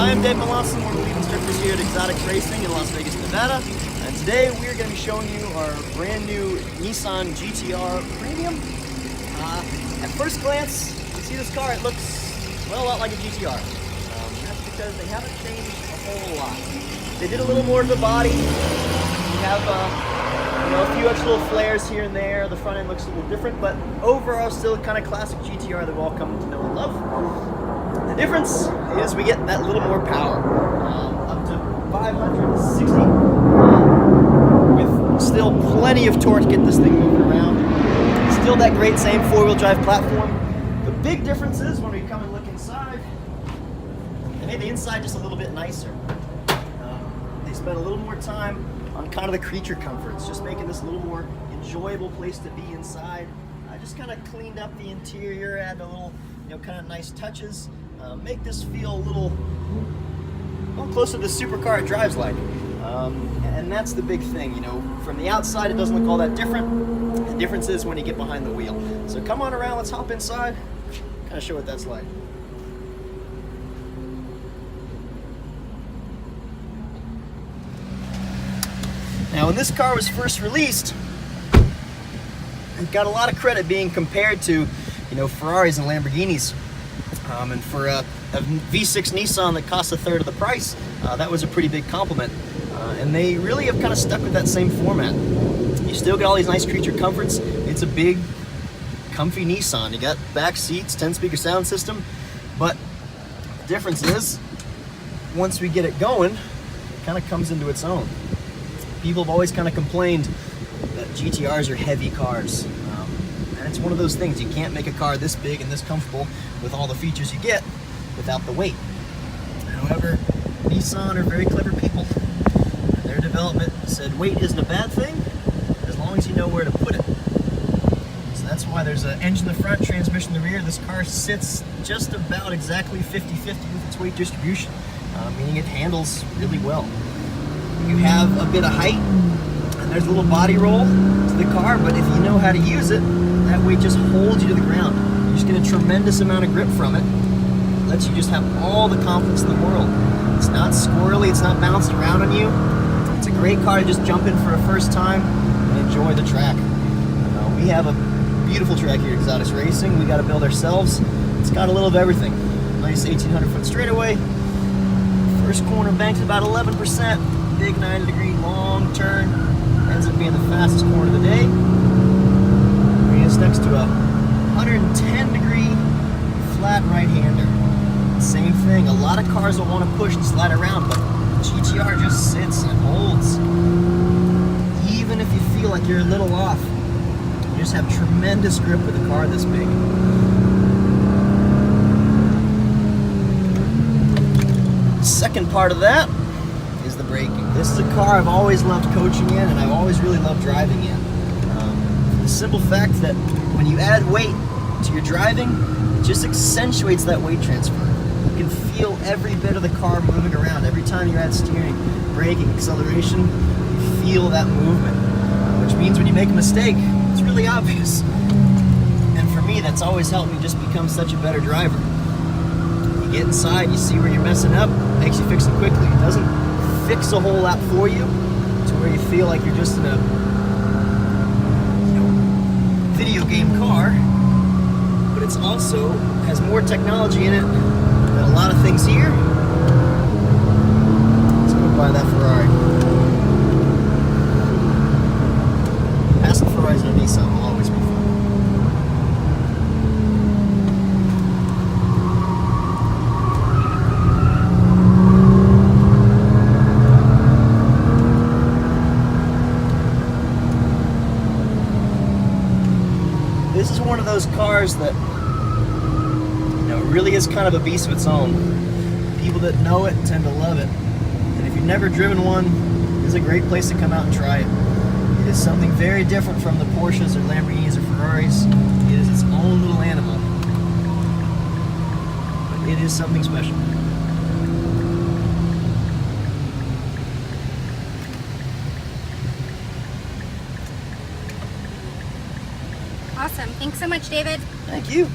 I'm Dave Melancon, one of the lead instructors here at Exotics Racing in Las Vegas, Nevada. And today we are going to be showing you our brand new Nissan GTR Premium. At first glance, you see this car, it looks, well, a lot like a GTR. That's because they haven't changed a whole lot. They did a little more to the body. You have a few extra little flares here and there. The front end looks a little different, but overall still kind of classic GTR that we've all come to know and love. The difference is we get that little more power, up to 560, with still plenty of torque to get this thing moving around. Still that great same four-wheel drive platform. The big difference is when we come and look inside, they made the inside just a little bit nicer. They spent a little more time on kind of the creature comforts, just making this a little more enjoyable place to be inside. I just kind of cleaned up the interior, add a little, kind of nice touches, make this feel a little, closer to the supercar it drives like. And that's the big thing, from the outside it doesn't look all that different. The difference is when you get behind the wheel. So come on around, let's hop inside, kind of show what that's like. Now, when this car was first released, it got a lot of credit being compared to, Ferraris and Lamborghinis. And for a V6 Nissan that costs a third of the price, that was a pretty big compliment. And they really have kind of stuck with that same format. You still get all these nice creature comforts. It's a big, comfy Nissan. You got back seats, 10-speaker sound system, but the difference is, once we get it going, it kind of comes into its own. People have always kind of complained that GTRs are heavy cars. And it's one of those things, you can't make a car this big and this comfortable with all the features you get without the weight. However, Nissan are very clever people. Their development said weight isn't a bad thing as long as you know where to put it. So that's why there's an engine in the front, transmission in the rear. This car sits just about exactly 50-50 with its weight distribution, meaning it handles really well. You have a bit of height, and there's a little body roll to the car, but if you know how to use it, that weight just holds you to the ground. You just get a tremendous amount of grip from it. It lets you just have all the confidence in the world. It's not squirrely, it's not bouncing around on you. It's a great car to just jump in for a first time and enjoy the track. We have a beautiful track here at Exotics Racing. We got to build ourselves. It's got a little of everything. Nice 1,800-foot straightaway. First corner bank's about 11%. Big 90-degree long turn. Ends up being the fastest corner of the day. It's next to a 110-degree flat right-hander. Same thing. A lot of cars will want to push and slide around, but GTR just sits and holds. Even if you feel like you're a little off, you just have tremendous grip with a car this big. The second part of that is the braking. This is a car I've always loved coaching in, and I've always really loved driving in. The simple fact that when you add weight to your driving, it just accentuates that weight transfer. You can feel every bit of the car moving around. Every time you add steering, braking, acceleration, you feel that movement. Which means when you make a mistake, it's really obvious. And for me, that's always helped me just become such a better driver. You get inside, you see where you're messing up, it makes you fix it quickly. It doesn't fix a whole lot for you to where you feel like you're just in a video game car, but it's also has more technology in it than a lot of things here. Let's go buy that Ferrari. Passing Ferraris and a Nissan will always be fun. This is one of those cars that, really is kind of a beast of its own. People that know it tend to love it. And if you've never driven one, this is a great place to come out and try it. It is something very different from the Porsches or Lamborghinis or Ferraris. It is its own little animal. But it is something special. Awesome. Thanks so much, David. Thank you.